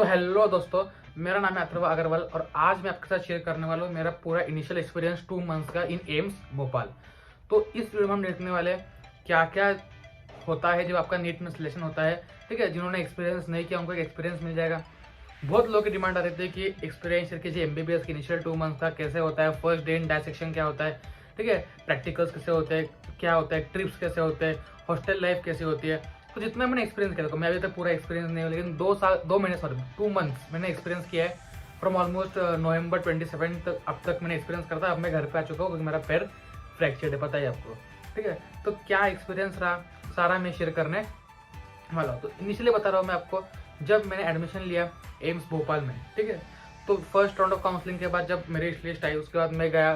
तो हेलो दोस्तों, मेरा नाम है अथर्व अग्रवाल और आज मैं आपके साथ शेयर करने वाला हूँ मेरा पूरा इनिशियल एक्सपीरियंस 2 मंथ्स का इन एम्स भोपाल। तो इस वीडियो में हम देखने वाले हैं क्या क्या होता है जब आपका नीट में सिलेक्शन होता है। ठीक है, जिन्होंने एक्सपीरियंस नहीं किया उनको एक एक्सपीरियंस मिल जाएगा। बहुत लोगों की डिमांड आ रही थी कि एक्सपीरियंस शेयर कीजिए, एमबीबीएस की इनिशियल 2 मंथ्स का कैसे होता है, फर्स्ट डे इन डायसेक्शन क्या होता है, ठीक है, प्रैक्टिकल्स कैसे होते हैं, क्या होता है, ट्रिप्स कैसे होते हैं, हॉस्टल लाइफ कैसी होती है। तो जितना मैंने एक्सपीरियंस किया था, मैं अभी तक पूरा एक्सपीरियंस नहीं हुआ, लेकिन 2 महीने सॉरी 2 मंथ्स मैंने एक्सपीरियंस किया है। फ्रॉम ऑलमोस्ट नवंबर 27 तक अब तक मैंने एक्सपीरियंस करता। अब मैं घर पे आ चुका हूँ क्योंकि मेरा पैर फ्रैक्चर्ड है, पता है आपको। ठीक है, तो क्या एक्सपीरियंस रहा सारा मैं शेयर करने वाला हूँ। तो इनिशियली बता रहा हूँ मैं आपको, जब मैंने एडमिशन लिया एम्स भोपाल में, ठीक है, तो फर्स्ट राउंड ऑफ काउंसलिंग के बाद जब मेरी लिस्ट आई उसके बाद मैं गया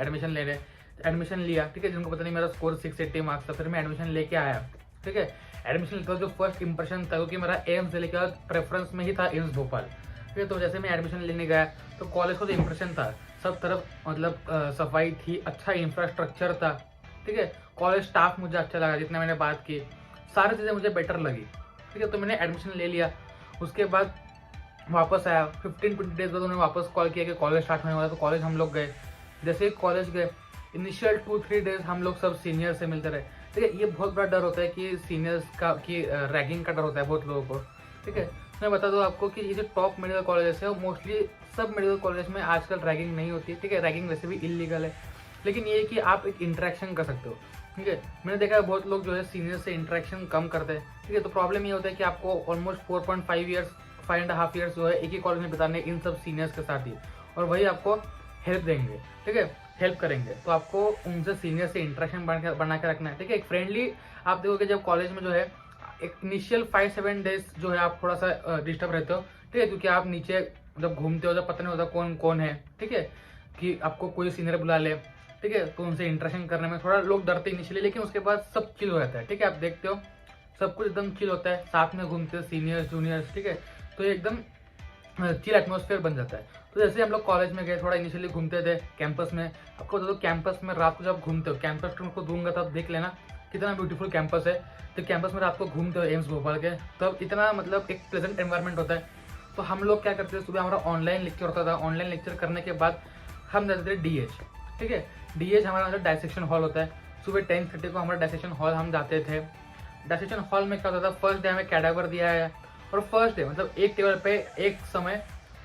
एडमिशन लेने। एडमिशन लिया, ठीक है, जिनको पता नहीं मेरा स्कोर 680 मार्क्स था, फिर मैं एडमिशन लेके आया। ठीक है, एडमिशन लेते जो फर्स्ट इंप्रेशन था, क्योंकि मेरा एम्स लेके बाद प्रेफरेंस में ही था एम्स भोपाल। ठीक है, तो जैसे मैं एडमिशन लेने गया तो कॉलेज का जो इंप्रेशन था, सब तरफ मतलब सफाई थी, अच्छा इंफ्रास्ट्रक्चर था। ठीक है, कॉलेज स्टाफ मुझे अच्छा लगा, जितना मैंने बात की सारी चीज़ें मुझे बेटर लगी। ठीक है, तो मैंने एडमिशन ले लिया। उसके बाद वापस आया, 15-20 डेज बाद उन्होंने वापस कॉल किया कि कॉलेज स्टार्ट होने वाला। तो कॉलेज हम लोग गए। जैसे ही कॉलेज गए, इनिशियल 2-3 डेज हम लोग सब सीनियर से मिलते रहे। ठीक है, ये बहुत बड़ा डर होता है कि सीनियर्स का कि रैगिंग का डर होता है बहुत लोगों को। ठीक है, मैं बता दूं आपको कि ये जो टॉप मेडिकल कॉलेजेस है वो मोस्टली सब मेडिकल कॉलेज में आजकल रैगिंग नहीं होती है। ठीक है, रैगिंग वैसे भी इलीगल है, लेकिन ये है कि आप एक इंटरेक्शन कर सकते हो। ठीक है, मैंने देखा है बहुत लोग जो है सीनियर से इंटरेक्शन कम करते हैं। ठीक है, तो प्रॉब्लम ये होता है कि आपको ऑलमोस्ट 4.5 ईयर्स जो है एक ही कॉलेज में बिताने इन सब सीनियर्स के साथ ही, और वही आपको हेल्प देंगे। ठीक है, हेल्प करेंगे, तो आपको उनसे सीनियर से इंटरेक्शन बना के रखना है। ठीक है, एक फ्रेंडली, आप देखोगे जब कॉलेज में जो है एक इनिशियल 5-7 डेज जो है आप थोड़ा सा डिस्टर्ब रहते हो। ठीक है, क्योंकि आप नीचे जब घूमते हो जब पता नहीं होता कौन कौन है। ठीक है, कि आपको कोई सीनियर बुला ले, ठीक है, तो उनसे इंटरेक्शन करने में थोड़ा लोग डरते इनिशियली, लेकिन उसके बाद सब चिल हो जाता है। ठीक है, आप देखते हो सब कुछ एकदम चिल होता है, साथ में घूमते हैं सीनियर्स जूनियर्स। ठीक है, तो एकदम चिल एटमोसफेयर बन जाता है। तो जैसे हम लोग कॉलेज में गए, थोड़ा इनिशियली घूमते थे कैंपस में। आपको बता दो, कैंपस में रात को जब घूमते हो, कैंपस टूर को दूंगा तब देख लेना कितना ब्यूटीफुल कैंपस है। तो कैंपस में रात को घूमते हो एम्स भोपाल के, तब इतना मतलब एक प्लेजेंट एनवायरनमेंट होता है। तो हम लोग क्या करते थे, सुबह हमारा ऑनलाइन लेक्चर होता था। ऑनलाइन लेक्चर करने के बाद हम जाते थे डीएच। ठीक है, डीएच हमारा मतलब डायसेक्शन हॉल होता है। सुबह 10:30 को हमारा डायसेक्शन हॉल हम जाते थे। डायसेक्शन हॉल में क्या होता था, फर्स्ट डे हमें कैडावर दिया है, और फर्स्ट डे मतलब एक टेबल पे एक समय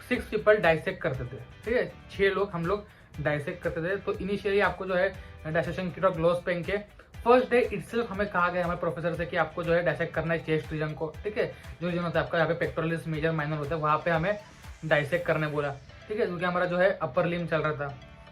6 पीपल डाइसेक्ट करते थे। ठीक है, 6 लोग हम लोग डाइसेक्ट करते थे। तो इनिशियली आपको जो है डाइसेक्शन किट और ग्लोव्स पहन के फर्स्ट डे इटसेल्फ हमें कहा गया हमारे प्रोफेसर से कि आपको जो है डाइसेक्ट करना है चेस्ट रीजन को। ठीक है, जो रीजन होता है आपका यहाँ पे पेक्टोरलिस मेजर माइनर होता है, वहाँ पे हमें डाइसेक्ट करने बोला। ठीक है, क्योंकि हमारा जो है अपर लिम चल रहा था।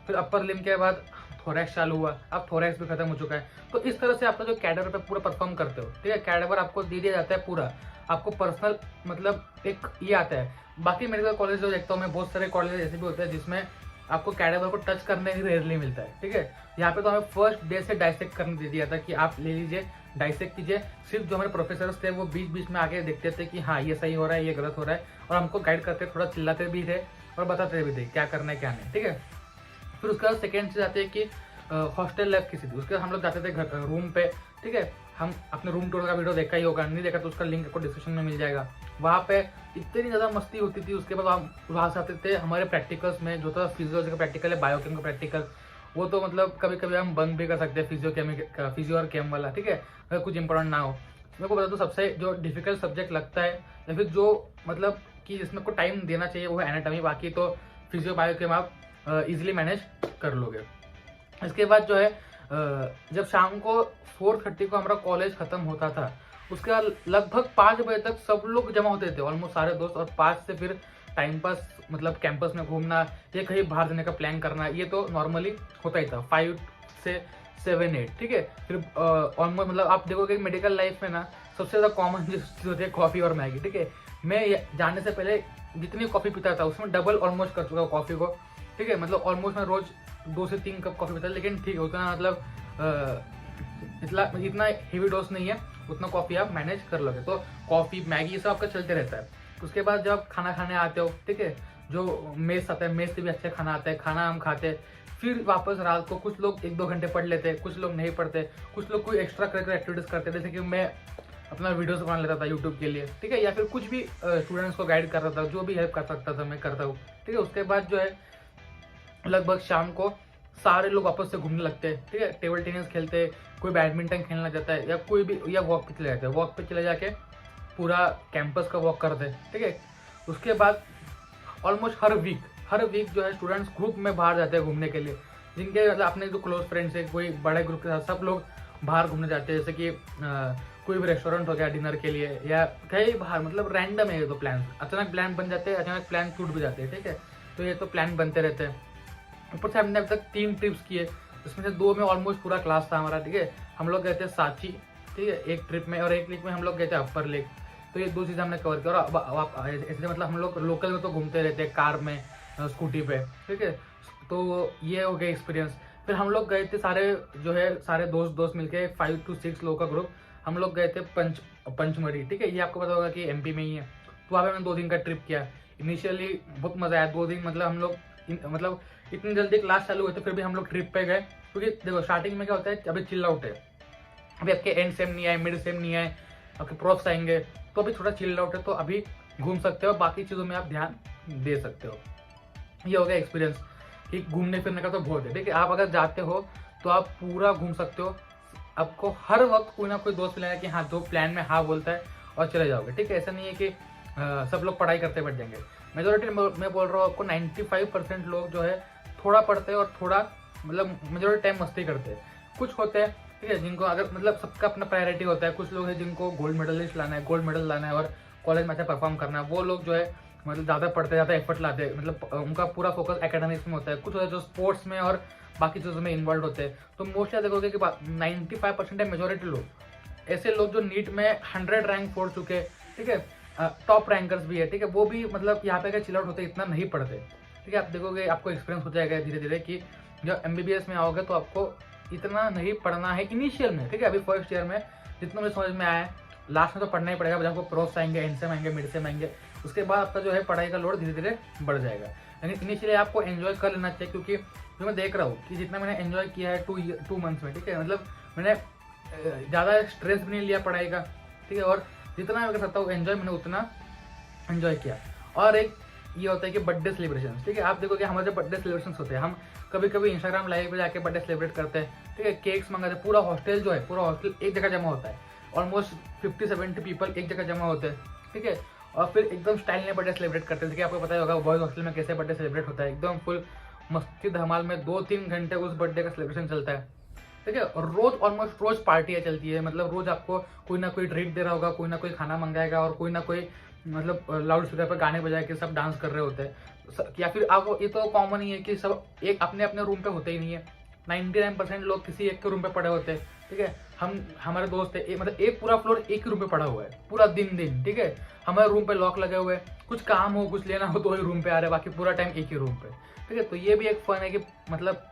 फिर अपर लिम के बाद थोरैक्स चालू हुआ, अब थोरैक्स भी खत्म हो चुका है। तो इस तरह से आपका जो कैडावर पे पूरा परफॉर्म करते हो। ठीक है, कैडावर आपको दे दिया जाता है पूरा, आपको पर्सनल मतलब एक ये आता है। बाकी मेडिकल कॉलेज जो देखता हूँ मैं, बहुत सारे कॉलेज ऐसे भी होते हैं जिसमें आपको कैडावर को टच करने ही रेयरली मिलता है। ठीक है, यहाँ पे तो हमें फर्स्ट डे से डाइसेक्ट करने दे दिया था कि आप ले लीजिए, डाइसेक्ट कीजिए। सिर्फ जो हमारे प्रोफेसर थे वो बीच बीच में आके देखते थे कि हाँ ये सही हो रहा है, ये गलत हो रहा है, और हमको गाइड करते, थोड़ा चिल्लाते भी थे और बताते भी थे क्या करना है क्या नहीं। ठीक है, फिर उसके बाद सेकेंड चीज आती है कि हॉस्टल लाइफ किसी थी। उसके बाद हम लोग जाते थे घर रूम पे। ठीक है, हम अपने रूम टूर का वीडियो देखा ही होगा, नहीं देखा तो उसका लिंक आपको डिस्क्रिप्शन में मिल जाएगा। वहाँ पे इतनी ज़्यादा मस्ती होती थी। उसके बाद हम वहाँ से आते थे हमारे प्रैक्टिकल्स में, जो था फिजियोलॉजी का प्रैक्टिकल है, बायोकेम का प्रैक्टिकल, वो तो मतलब कभी कभी हम बंद भी कर सकते हैं, फिजियो और केम वाला। ठीक है, अगर कुछ इंपॉर्टेंट ना हो। मेरे को बता दो, सबसे जो डिफिकल्ट सब्जेक्ट लगता है या फिर जो मतलब कि जिसमें को टाइम देना चाहिए वो है एनाटॉमी। बाकी तो फिजियो बायोकेम आप इजीली मैनेज कर लोगे। इसके बाद जो है जब शाम को 4:30 को हमारा कॉलेज खत्म होता था, उसके बाद लगभग 5 बजे तक सब लोग जमा होते थे, ऑलमोस्ट सारे दोस्त। और 5 से फिर टाइम पास मतलब कैंपस में घूमना या कहीं बाहर जाने का प्लान करना, ये तो नॉर्मली होता ही था 5 से 7-8। ठीक है, फिर ऑलमोस्ट मतलब आप देखोगे मेडिकल लाइफ में ना सबसे ज़्यादा कॉमन चीज़ होती है कॉफ़ी और मैगी। ठीक है, मैं जाने से पहले जितनी कॉफ़ी पीता था उसमें डबल ऑलमोस्ट कर चुका हूँ कॉफ़ी को। ठीक है, मतलब ऑलमोस्ट मैं रोज 2 से 3 कप कॉफ़ी पीता है, लेकिन ठीक है उतना मतलब इतना हेवी डोज नहीं है, उतना कॉफ़ी आप मैनेज कर लोगे। तो कॉफ़ी मैगी ये सब आपका चलते रहता है। उसके बाद जब खाना खाने आते हो, ठीक है, जो मेस आता है, मेस से भी अच्छा खाना आता है, खाना हम खाते हैं। फिर वापस रात को कुछ लोग 1-2 घंटे पढ़ लेते, कुछ लोग नहीं पढ़ते, कुछ लोग कोई एक्स्ट्रा करिकुलर एक्टिविटीज़ करते। जैसे कि मैं अपना वीडियोस बना लेता था यूट्यूब के लिए, ठीक है, या फिर कुछ भी स्टूडेंट्स को गाइड कर रहा था, जो भी हेल्प कर सकता था मैं करता हूँ, ठीक है। उसके बाद जो है लगभग शाम को सारे लोग वापस से घूमने लगते हैं, ठीक है, टेबल टेनिस खेलते, कोई बैडमिंटन खेलना जाता है, या कोई भी, या वॉक पे चले जाते हैं, वॉक पे चले जाके पूरा कैंपस का वॉक करते हैं, ठीक है। उसके बाद ऑलमोस्ट हर वीक जो है स्टूडेंट्स ग्रुप में बाहर जाते हैं घूमने के लिए, जिनके मतलब अपने जो क्लोज फ्रेंड्स है, कोई बड़े ग्रुप के साथ सब लोग बाहर घूमने जाते हैं, जैसे कि कोई भी रेस्टोरेंट हो गया डिनर के लिए, या कहीं बाहर, मतलब रैंडम है ये तो प्लान, अचानक प्लान बन जाते हैं, अचानक प्लान टूट भी जाते हैं, ठीक है। तो ये तो प्लान बनते रहते हैं। ऊपर से हमने अब तक 3 ट्रिप्स किए, जिसमें से 2 में ऑलमोस्ट पूरा क्लास था हमारा, ठीक है। हम लोग गए थे सांची, ठीक है, एक ट्रिप में, और एक ट्रिप में हम लोग गए थे अपर लेक। तो ये 2 चीज़ें हमने कवर किया। और ऐसे मतलब हम लोग लोकल में तो घूमते रहते हैं, कार में, स्कूटी पे, ठीक है। तो ये हो गया एक्सपीरियंस। फिर हम लोग गए थे सारे दोस्त मिलके 5 to 6 लोगों का ग्रुप, हम लोग गए थे पंचमढ़ी, ठीक है। ये आपको पता होगा कि एमपी में ही है। तो वहाँ पे हमने 2 दिन का ट्रिप किया। इनिशियली बहुत मजा आया, 2 दिन मतलब हम लोग मतलब इतनी जल्दी क्लास चालू हुई, तो फिर भी हम लोग ट्रिप पे गए, क्योंकि देखो स्टार्टिंग में क्या होता है, अभी चिल आउट है, अभी आपके एंड सेम नहीं आए, मिड सेम नहीं आए, आपके प्रोफ्स आएंगे, तो अभी थोड़ा चिल आउट है, तो अभी घूम सकते हो, बाकी चीज़ों में आप ध्यान दे सकते हो। ये हो गया एक्सपीरियंस कि घूमने फिरने का तो बहुत है, ठीक है। आप अगर जाते हो तो आप पूरा घूम सकते हो, आपको हर वक्त कोई ना कोई दोस्त मिलेगा कि हाँ, जो प्लान में हाँ बोलता है और चले जाओगे, ठीक है। ऐसा नहीं है कि सब लोग पढ़ाई करते बैठ जाएंगे। मेजोरिटी मैं बोल रहा हूँ आपको, 95% लोग जो है थोड़ा पढ़ते हैं और थोड़ा मतलब मेजोरिटी टाइम मस्ती करते हैं। कुछ होते हैं, ठीक है, जिनको अगर मतलब सबका अपना प्रायोरिटी होता है। कुछ लोग हैं जिनको गोल्ड मेडलिस्ट लाना है, गोल्ड मेडल लाना है और कॉलेज में अच्छा परफॉर्म करना है, वो लोग जो है मतलब ज़्यादा पढ़ते, ज़्यादा एफर्ट लाते हैं, मतलब उनका पूरा फोकस एकेडमिक्स में होता है। कुछ होता है जो स्पोर्ट्स में और बाकी चीज़ों में इन्वॉल्व होते हैं। तो मोस्टली देखोगे कि 95% है मेजोरिटी लोग ऐसे लोग जो नीट में 100 रैंक फोड़ चुके, ठीक है, टॉप रैंकर्स भी है, ठीक है, वो भी मतलब यहाँ पे चिल आउट होते, इतना नहीं पढ़ते, ठीक है। आप देखोगे आपको एक्सपीरियंस हो जाएगा धीरे धीरे कि जब MBBS में आओगे तो आपको इतना नहीं पढ़ना है इनिशियल में, ठीक है। अभी फर्स्ट ईयर में जितना मुझे समझ में आया है, लास्ट में तो पढ़ना ही पड़ेगा, जब आपको प्रोफ्स आएंगे, एंड आएंगे, मिड सेम आएंगे, उसके बाद आपका जो है पढ़ाई का लोड धीरे धीरे बढ़ जाएगा। लेकिन इनिशियली आपको एंजॉय कर लेना चाहिए, क्योंकि जो मैं देख रहा हूँ कि जितना मैंने एंजॉय किया है 2 मंथ्स में, ठीक है, मतलब मैंने ज़्यादा स्ट्रेस भी नहीं लिया पढ़ाई का, ठीक है, और जितना मैं कर सकता हूँ एंजॉय, मैंने उतना एंजॉय किया। और एक ये होता है कि बर्थडे सेलिब्रेशन, ठीक है। आप देखोगे हमारे जो बर्थडे सेलिब्रेशन होते हैं, हम कभी कभी इंस्टाग्राम लाइव पे जाके बर्थडे सेलिब्रेट करते हैं, ठीक है, केक्स मंगाते हैं, पूरा हॉस्टल एक जगह जमा होता है, ऑलमोस्ट 50-70 पीपल एक जगह जमा होते हैं, ठीक है। और फिर एकदम स्टाइल में बर्थडे सेलिब्रेट करते हैं, आपको पता ही होगा बॉयज हॉस्टल में कैसे बर्थडे सेलिब्रेट होता है, एकदम फुल मस्ती धमाल में 2-3 घंटे उस बर्थडे का सेलिब्रेशन चलता है, ठीक है। और ऑलमोस्ट रोज पार्टियाँ चलती है, मतलब रोज आपको कोई ना कोई ट्रीट दे रहा होगा, कोई ना कोई खाना मंगाएगा, और कोई ना कोई मतलब लाउड स्पीकर पर गाने बजा के सब डांस कर रहे होते हैं। या फिर आपको ये तो कॉमन ही है कि सब एक अपने अपने रूम पे होते ही नहीं है, 99% लोग किसी एक के रूम पे पड़े होते हैं, ठीक है। हमारे दोस्त है मतलब एक पूरा फ्लोर एक ही रूम पे पड़ा हुआ है पूरा दिन, ठीक है। हमारे रूम पे लॉक लगे हुए हैं, कुछ काम हो कुछ लेना हो तो ही रूम पे आ रहे हैं, बाकी पूरा टाइम एक ही रूम पे, ठीक है। तो ये भी एक फन है कि मतलब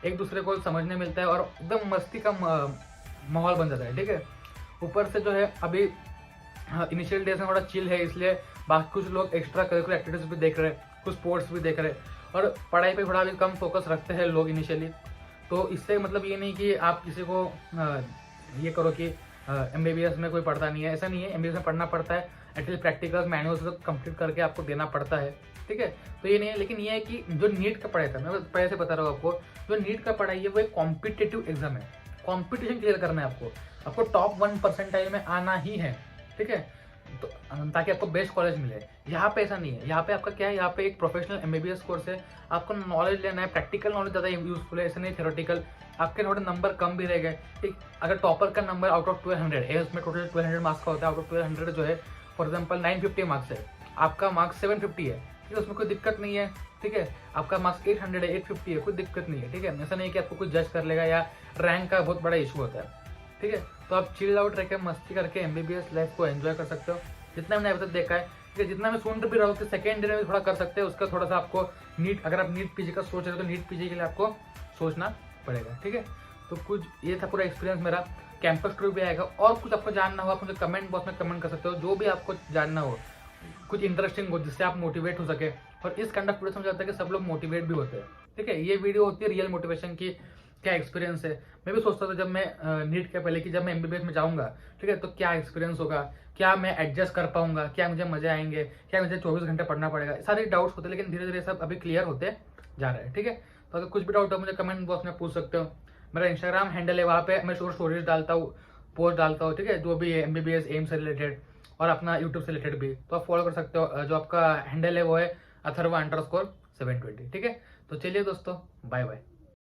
एक दूसरे को समझने मिलता है और एकदम मस्ती का माहौल बन जाता है, ठीक है। ऊपर से जो है अभी इनिशियल डेज में थोड़ा चिल है, इसलिए बाकी कुछ लोग एक्स्ट्रा करिकुलर एक्टिविटीज भी देख रहे हैं, कुछ स्पोर्ट्स भी देख रहे हैं, और पढ़ाई पे थोड़ा भी कम फोकस रखते हैं लोग इनिशियली। तो इससे मतलब ये नहीं कि आप किसी को ये करो कि MBBS में कोई पढ़ता नहीं है, ऐसा नहीं है। MBBS में पढ़ना पड़ता है, एटलीस्ट प्रैक्टिकल्स मैनुअल्स तो कंप्लीट करके आपको देना पड़ता है, ठीक है। तो ये नहीं है, लेकिन ये है कि जो नीट का पढ़ाई था, मैं पहले से बता रहा हूँ आपको, जो नीट का पढ़ाई है वो एक कॉम्पिटिटिव एग्जाम है, कॉम्पिटिशन क्लियर करना है आपको टॉप 1% में आना ही है, ठीक है, तो ताकि आपको बेस्ट कॉलेज मिले। यहाँ पे ऐसा नहीं है, यहाँ पे आपका क्या है, यहाँ पे एक प्रोफेशनल MBBS कोर्स है, आपको नॉलेज लेना है, प्रैक्टिकल नॉलेज ज़्यादा यूजफुल है, ऐसा नहीं थ्योरेटिकल। आपके थोड़े नंबर कम भी रह गए, ठीक। अगर टॉपर का नंबर आउट ऑफ 1200 है, उसमें टोटल 1200 मार्क्स का होता है, आउट ऑफ 1200 जो है फॉर एग्जाम्पल 950 मार्क्स है, आपका मार्क्स 750 है, ठीक है, उसमें कोई दिक्कत नहीं है, ठीक है। आपका मार्क्स 800 है, 850 है, कोई दिक्कत नहीं है, ठीक है। ऐसा नहीं है कि आपको कोई जज कर लेगा या रैंक का बहुत बड़ा इशू होता है, ठीक है। तो आप चिल आउट रह के मस्ती करके MBBS लाइफ को एंजॉय कर सकते हो, जितना मैंने अभी तक देखा है, ठीक है। जितना मैं सुन भी रहा हूँ कि सेकेंड ईयर में थोड़ा कर सकते हैं, उसका थोड़ा सा आपको नीट, अगर आप नीट PG का सोच रहे हो तो नीट PG के लिए आपको सोचना पड़ेगा, ठीक है। तो कुछ ये था पूरा एक्सपीरियंस मेरा, कैंपस टूर भी आएगा। और कुछ आपको जानना हो आप मुझे कमेंट बॉक्स में कमेंट कर सकते हो, जो भी आपको जानना हो, कुछ इंटरेस्टिंग हो जिससे आप मोटिवेट हो सके। और इस काइंड ऑफ वीडियो समझ आता है कि सब लोग मोटिवेट भी होते हैं, ठीक है। ये वीडियो होती है रियल मोटिवेशन की, क्या एक्सपीरियंस है। मैं भी सोचता था जब मैं नीट के पहले कि जब मैं एमबीबीएस में जाऊंगा, ठीक है, तो क्या एक्सपीरियंस होगा, क्या मैं एडजस्ट कर पाऊंगा, क्या मुझे मजे आएंगे, क्या मुझे 24 घंटे पढ़ना पड़ेगा, सारे डाउट्स होते हैं, लेकिन धीरे धीरे सब अभी क्लियर होते जा रहे हैं। ठीक है, तो अगर कुछ भी डाउट हो मुझे कमेंट बॉक्स में पूछ सकते हो। मेरा इंस्टाग्राम हैंडल है, वहाँ पे मैं स्टोरीज डालता हूँ, पोस्ट डालता हूँ, ठीक है, जो भी है एमबीबीएस एम से रिलेटेड और अपना यूट्यूब से रिलेटेड भी, तो आप फॉलो कर सकते हो। जो आपका हैंडल है वो है अथर्वा_720। ठीक है, तो चलिए दोस्तों, बाय बाय।